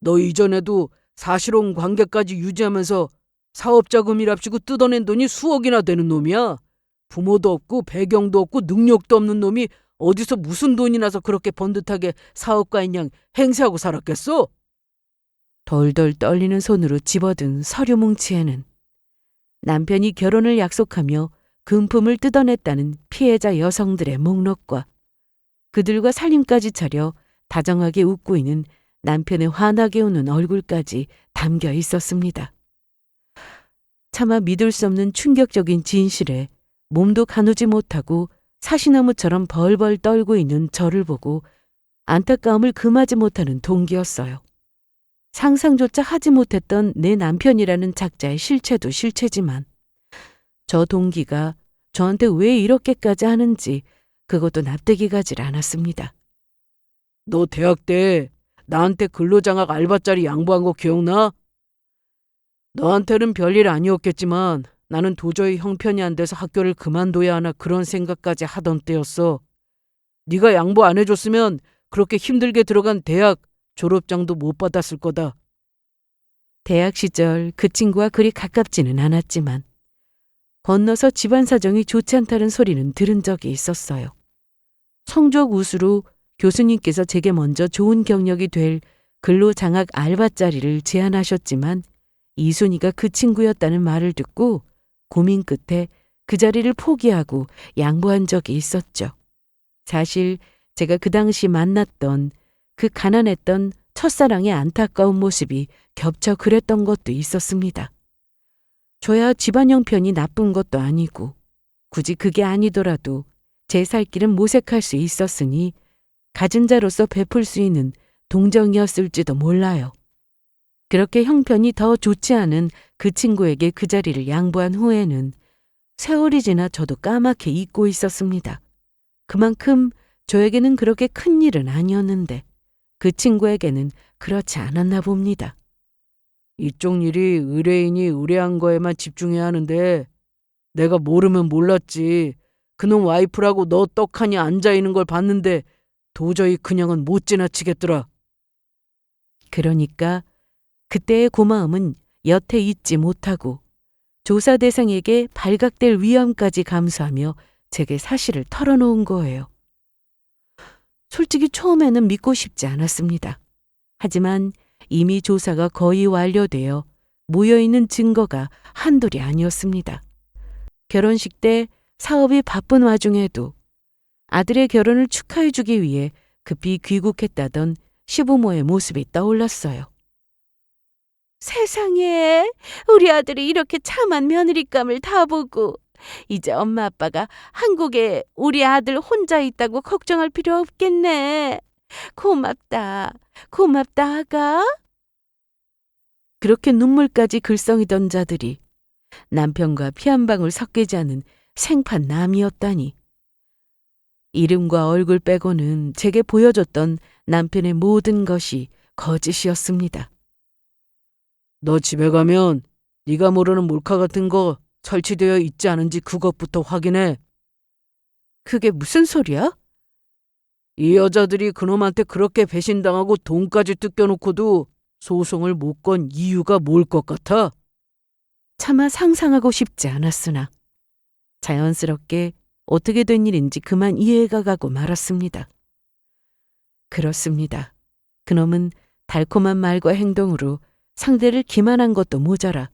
너 이전에도 사실혼 관계까지 유지하면서 사업자금이랍시고 뜯어낸 돈이 수억이나 되는 놈이야. 부모도 없고 배경도 없고 능력도 없는 놈이 어디서 무슨 돈이 나서 그렇게 번듯하게 사업가인 양 행세하고 살았겠어? 덜덜 떨리는 손으로 집어든 서류 뭉치에는 남편이 결혼을 약속하며 금품을 뜯어냈다는 피해자 여성들의 목록과 그들과 살림까지 차려 다정하게 웃고 있는 남편의 환하게 우는 얼굴까지 담겨 있었습니다. 차마 믿을 수 없는 충격적인 진실에 몸도 가누지 못하고 사시나무처럼 벌벌 떨고 있는 저를 보고 안타까움을 금하지 못하는 동기였어요. 상상조차 하지 못했던 내 남편이라는 작자의 실체도 실체지만 저 동기가 저한테 왜 이렇게까지 하는지 그것도 납득이 가질 않았습니다. 너 대학 때 나한테 근로장학 알바짜리 양보한 거 기억나? 너한테는 별일 아니었겠지만 나는 도저히 형편이 안 돼서 학교를 그만둬야 하나 그런 생각까지 하던 때였어. 네가 양보 안 해줬으면 그렇게 힘들게 들어간 대학 졸업장도 못 받았을 거다. 대학 시절 그 친구와 그리 가깝지는 않았지만 건너서 집안 사정이 좋지 않다는 소리는 들은 적이 있었어요. 성적 우수로 교수님께서 제게 먼저 좋은 경력이 될 근로장학 알바 자리를 제안하셨지만 이순이가 그 친구였다는 말을 듣고 고민 끝에 그 자리를 포기하고 양보한 적이 있었죠. 사실 제가 그 당시 만났던 그 가난했던 첫사랑의 안타까운 모습이 겹쳐 그랬던 것도 있었습니다. 저야 집안 형편이 나쁜 것도 아니고 굳이 그게 아니더라도 제 살 길은 모색할 수 있었으니 가진 자로서 베풀 수 있는 동정이었을지도 몰라요. 그렇게 형편이 더 좋지 않은 그 친구에게 그 자리를 양보한 후에는 세월이 지나 저도 까맣게 잊고 있었습니다. 그만큼 저에게는 그렇게 큰 일은 아니었는데 그 친구에게는 그렇지 않았나 봅니다. 이쪽 일이 의뢰인이 의뢰한 거에만 집중해야 하는데 내가 모르면 몰랐지. 그놈 와이프라고 너 떡하니 앉아있는 걸 봤는데 도저히 그냥은 못 지나치겠더라. 그러니까 그때의 고마움은 여태 잊지 못하고 조사 대상에게 발각될 위험까지 감수하며 제게 사실을 털어놓은 거예요. 솔직히 처음에는 믿고 싶지 않았습니다. 하지만 이미 조사가 거의 완료되어 모여있는 증거가 한둘이 아니었습니다. 결혼식 때 사업이 바쁜 와중에도 아들의 결혼을 축하해주기 위해 급히 귀국했다던 시부모의 모습이 떠올랐어요. 세상에, 우리 아들이 이렇게 참한 며느리감을 다 보고 이제 엄마 아빠가 한국에 우리 아들 혼자 있다고 걱정할 필요 없겠네. 고맙다. 고맙다, 아가. 그렇게 눈물까지 글썽이던 자들이 남편과 피 한 방울 섞이지 않은 생판 남이었다니. 이름과 얼굴 빼고는 제게 보여줬던 남편의 모든 것이 거짓이었습니다. 너 집에 가면 네가 모르는 몰카 같은 거 설치되어 있지 않은지 그것부터 확인해. 그게 무슨 소리야? 이 여자들이 그놈한테 그렇게 배신당하고 돈까지 뜯겨놓고도 소송을 못 건 이유가 뭘 것 같아? 차마 상상하고 싶지 않았으나 자연스럽게 어떻게 된 일인지 그만 이해가 가고 말았습니다. 그렇습니다. 그놈은 달콤한 말과 행동으로 상대를 기만한 것도 모자라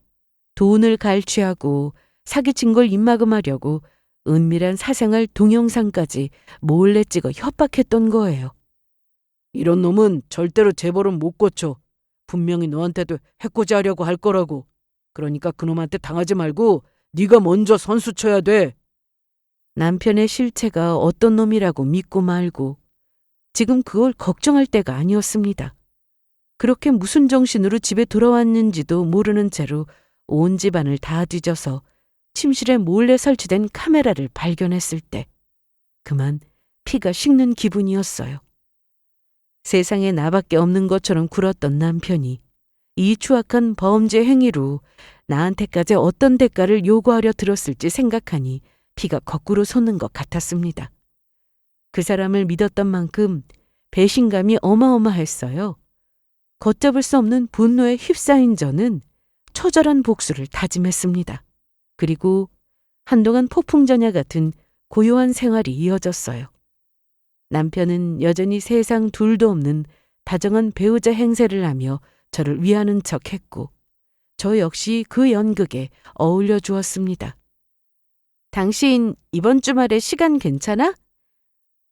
돈을 갈취하고 사기친 걸 입막음하려고 은밀한 사생활 동영상까지 몰래 찍어 협박했던 거예요. 이런 놈은 절대로 재벌은 못 고쳐. 분명히 너한테도 해코지하려고 할 거라고. 그러니까 그놈한테 당하지 말고 네가 먼저 선수 쳐야 돼. 남편의 실체가 어떤 놈이라고 믿고 말고 지금 그걸 걱정할 때가 아니었습니다. 그렇게 무슨 정신으로 집에 돌아왔는지도 모르는 채로 온 집안을 다 뒤져서 침실에 몰래 설치된 카메라를 발견했을 때 그만 피가 식는 기분이었어요. 세상에 나밖에 없는 것처럼 굴었던 남편이 이 추악한 범죄 행위로 나한테까지 어떤 대가를 요구하려 들었을지 생각하니 피가 거꾸로 솟는 것 같았습니다. 그 사람을 믿었던 만큼 배신감이 어마어마했어요. 걷잡을 수 없는 분노에 휩싸인 저는 처절한 복수를 다짐했습니다. 그리고 한동안 폭풍전야 같은 고요한 생활이 이어졌어요. 남편은 여전히 세상 둘도 없는 다정한 배우자 행세를 하며 저를 위하는 척했고 저 역시 그 연극에 어울려 주었습니다. 당신 이번 주말에 시간 괜찮아?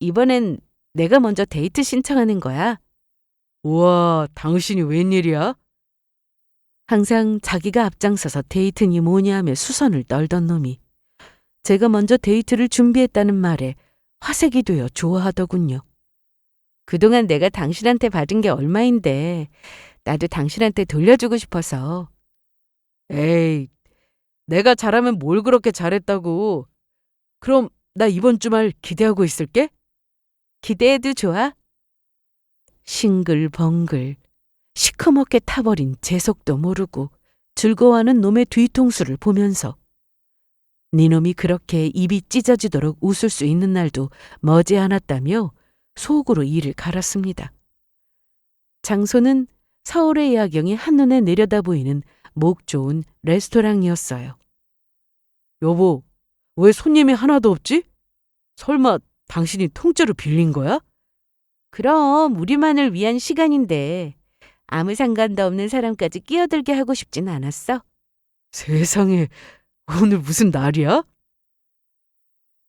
이번엔 내가 먼저 데이트 신청하는 거야. 우와, 당신이 웬일이야? 항상 자기가 앞장서서 데이트니 뭐냐 하며 수선을 떨던 놈이 제가 먼저 데이트를 준비했다는 말에 화색이 되어 좋아하더군요. 그동안 내가 당신한테 받은 게 얼마인데 나도 당신한테 돌려주고 싶어서. 에이, 내가 잘하면 뭘 그렇게 잘했다고. 그럼 나 이번 주말 기대하고 있을게. 기대해도 좋아? 싱글벙글 시커멓게 타버린 제 속도 모르고 즐거워하는 놈의 뒤통수를 보면서 네 놈이 그렇게 입이 찢어지도록 웃을 수 있는 날도 머지않았다며 속으로 이를 갈았습니다. 장소는 서울의 야경이 한눈에 내려다 보이는 목 좋은 레스토랑이었어요. 여보, 왜 손님이 하나도 없지? 설마 당신이 통째로 빌린 거야? 그럼 우리만을 위한 시간인데 아무 상관도 없는 사람까지 끼어들게 하고 싶진 않았어. 세상에, 오늘 무슨 날이야?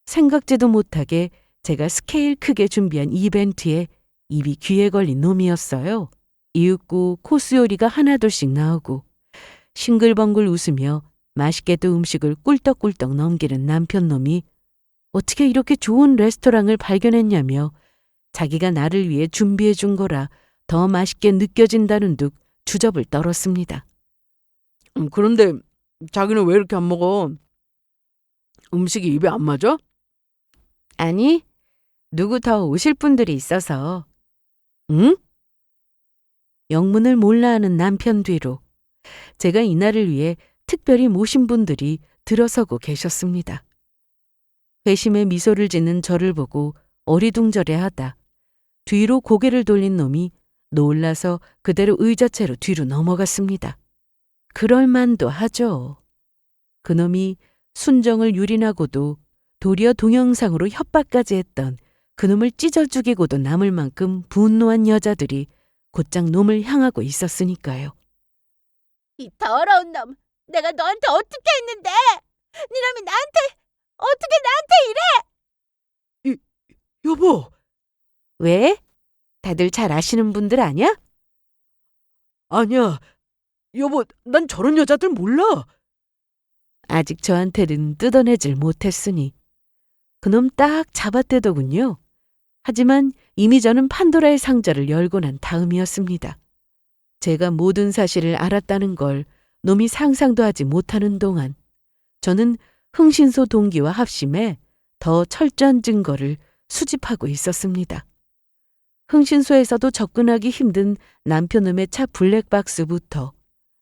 생각지도 못하게 제가 스케일 크게 준비한 이벤트에 입이 귀에 걸린 놈이었어요. 이윽고 코스 요리가 하나둘씩 나오고 싱글벙글 웃으며 맛있게도 음식을 꿀떡꿀떡 넘기는 남편 놈이 어떻게 이렇게 좋은 레스토랑을 발견했냐며 자기가 나를 위해 준비해 준 거라 더 맛있게 느껴진다는 듯 주접을 떨었습니다. 그런데 자기는 왜 이렇게 안 먹어? 음식이 입에 안 맞아? 아니, 누구 더 오실 분들이 있어서. 응? 영문을 몰라하는 남편 뒤로 제가 이날을 위해 특별히 모신 분들이 들어서고 계셨습니다. 회심의 미소를 짓는 저를 보고 어리둥절해하다 뒤로 고개를 돌린 놈이 놀라서 그대로 의자채로 뒤로 넘어갔습니다. 그럴 만도 하죠. 그놈이 순정을 유린하고도 도리어 동영상으로 협박까지 했던 그놈을 찢어 죽이고도 남을 만큼 분노한 여자들이 곧장 놈을 향하고 있었으니까요. 이 더러운 놈! 내가 너한테 어떻게 했는데? 네 놈이 나한테 어떻게 나한테 이래? 여보! 왜? 다들 잘 아시는 분들 아냐? 아니야. 여보, 난 저런 여자들 몰라. 아직 저한테는 뜯어내질 못했으니 그놈 딱 잡아떼더군요. 하지만 이미 저는 판도라의 상자를 열고 난 다음이었습니다. 제가 모든 사실을 알았다는 걸 놈이 상상도 하지 못하는 동안 저는 흥신소 동기와 합심해 더 철저한 증거를 수집하고 있었습니다. 흥신소에서도 접근하기 힘든 남편놈의 차 블랙박스부터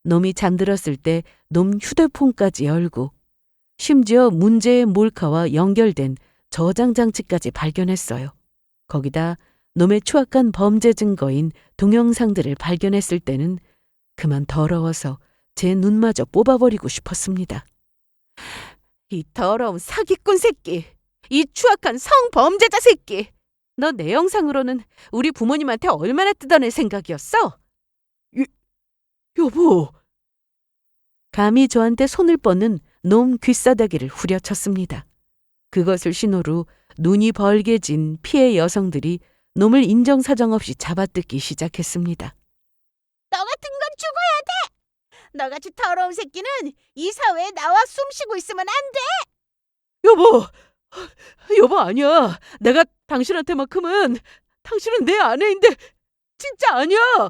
놈이 잠들었을 때 놈 휴대폰까지 열고 심지어 문제의 몰카와 연결된 저장 장치까지 발견했어요. 거기다 놈의 추악한 범죄 증거인 동영상들을 발견했을 때는 그만 더러워서 제 눈마저 뽑아버리고 싶었습니다. 이 더러운 사기꾼 새끼! 이 추악한 성범죄자 새끼! 너 내 영상으로는 우리 부모님한테 얼마나 뜯어낼 생각이었어? 여보! 감히 저한테 손을 뻗는 놈 귀싸대기를 후려쳤습니다. 그것을 신호로 눈이 벌게진 피해 여성들이 놈을 인정사정 없이 잡아뜯기 시작했습니다. 너 같은 건 죽어야 돼! 너같이 더러운 새끼는 이 사회에 나와 숨쉬고 있으면 안 돼! 여보! 여보, 아니야. 내가 당신한테만큼은, 당신은 내 아내인데 진짜 아니야.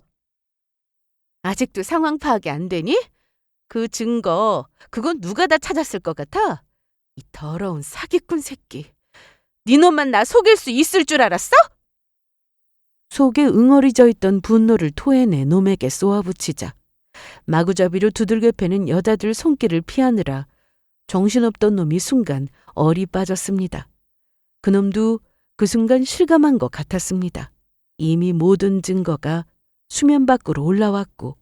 아직도 상황 파악이 안 되니? 그 증거, 그건 누가 다 찾았을 것 같아? 이 더러운 사기꾼 새끼. 네 놈만 나 속일 수 있을 줄 알았어? 속에 응어리져 있던 분노를 토해내 놈에게 쏘아붙이자 마구잡이로 두들겨 패는 여자들 손길을 피하느라 정신없던 놈이 순간 얼이 빠졌습니다. 그놈도 그 순간 실감한 것 같았습니다. 이미 모든 증거가 수면 밖으로 올라왔고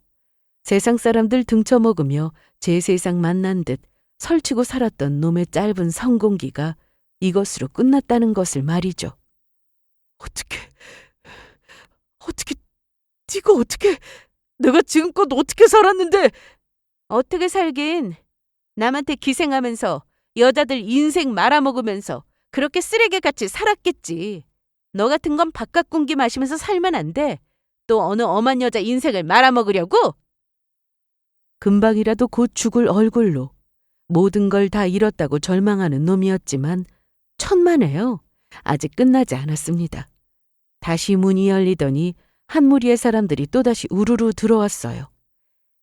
세상 사람들 등쳐먹으며 제 세상 만난 듯 설치고 살았던 놈의 짧은 성공기가 이것으로 끝났다는 것을 말이죠. 어떻게, 네가 어떻게, 내가 지금껏 어떻게 살았는데. 어떻게 살긴 남한테 기생하면서 여자들 인생 말아먹으면서 그렇게 쓰레기같이 살았겠지. 너 같은 건 바깥 공기 마시면서 살면 안 돼. 또 어느 엄한 여자 인생을 말아먹으려고? 금방이라도 곧 죽을 얼굴로 모든 걸 다 잃었다고 절망하는 놈이었지만 천만에요. 아직 끝나지 않았습니다. 다시 문이 열리더니 한 무리의 사람들이 또다시 우르르 들어왔어요.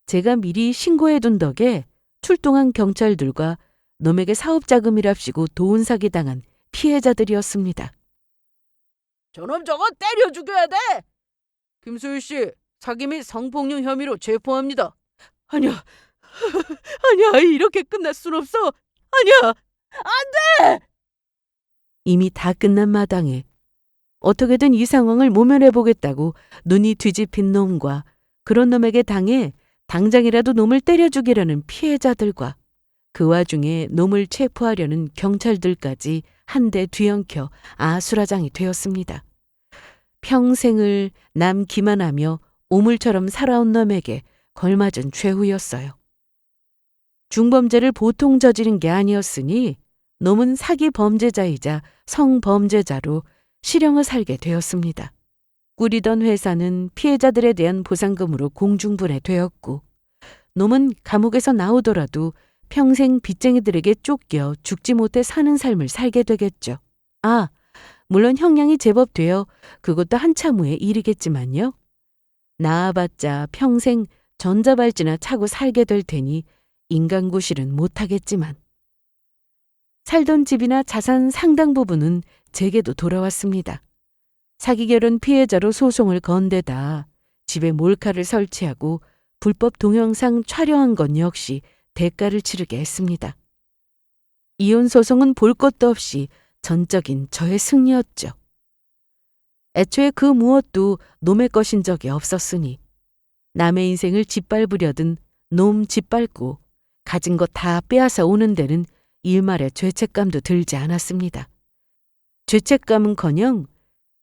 제가 미리 신고해둔 덕에 출동한 경찰들과 놈에게 사업자금이랍시고 돈 사기당한 피해자들이었습니다. 저놈 저거 때려 죽여야 돼. 김소율 씨, 사기 및 성폭력 혐의로 체포합니다. 아니야, 아니야, 이렇게 끝날 순 없어. 아니야. 이미 다 끝난 마당에 어떻게든 이 상황을 모면해보겠다고 눈이 뒤집힌 놈과 그런 놈에게 당해 당장이라도 놈을 때려 죽이려는 피해자들과 그 와중에 놈을 체포하려는 경찰들까지 한데 뒤엉켜 아수라장이 되었습니다. 평생을 남기만 하며 오물처럼 살아온 놈에게 걸맞은 최후였어요. 중범죄를 보통 저지른 게 아니었으니 놈은 사기 범죄자이자 성범죄자로 실형을 살게 되었습니다. 꾸리던 회사는 피해자들에 대한 보상금으로 공중분해되었고 놈은 감옥에서 나오더라도 평생 빚쟁이들에게 쫓겨 죽지 못해 사는 삶을 살게 되겠죠. 아, 물론 형량이 제법 되어 그것도 한참 후의 일이겠지만요. 나아봤자 평생 전자발찌나 차고 살게 될 테니 인간구실은 못하겠지만. 살던 집이나 자산 상당 부분은 제게도 돌아왔습니다. 사기 결혼 피해자로 소송을 건 데다 집에 몰카를 설치하고 불법 동영상 촬영한 건 역시 대가를 치르게 했습니다. 이혼 소송은 볼 것도 없이 전적인 저의 승리였죠. 애초에 그 무엇도 놈의 것인 적이 없었으니 남의 인생을 짓밟으려든 놈 짓밟고 가진 것 다 빼앗아 오는 데는 일말의 죄책감도 들지 않았습니다. 죄책감은커녕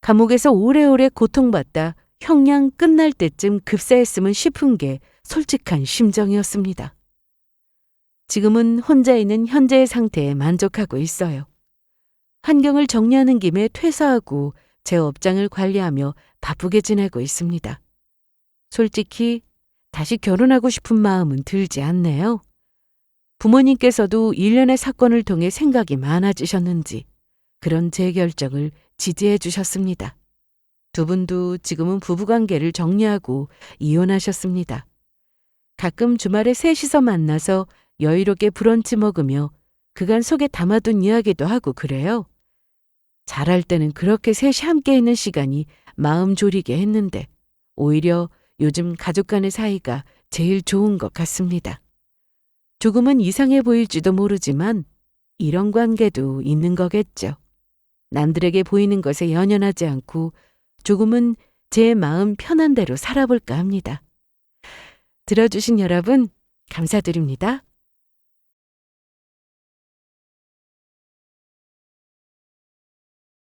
감옥에서 오래오래 고통받다 형량 끝날 때쯤 급사했으면 싶은 게 솔직한 심정이었습니다. 지금은 혼자 있는 현재의 상태에 만족하고 있어요. 환경을 정리하는 김에 퇴사하고 제 업장을 관리하며 바쁘게 지내고 있습니다. 솔직히 다시 결혼하고 싶은 마음은 들지 않네요. 부모님께서도 일련의 사건을 통해 생각이 많아지셨는지 그런 제 결정을 지지해 주셨습니다. 두 분도 지금은 부부관계를 정리하고 이혼하셨습니다. 가끔 주말에 셋이서 만나서 여유롭게 브런치 먹으며 그간 속에 담아둔 이야기도 하고 그래요. 잘할 때는 그렇게 셋이 함께 있는 시간이 마음 졸이게 했는데 오히려 요즘 가족 간의 사이가 제일 좋은 것 같습니다. 조금은 이상해 보일지도 모르지만 이런 관계도 있는 거겠죠. 남들에게 보이는 것에 연연하지 않고 조금은 제 마음 편한 대로 살아볼까 합니다. 들어주신 여러분 감사드립니다.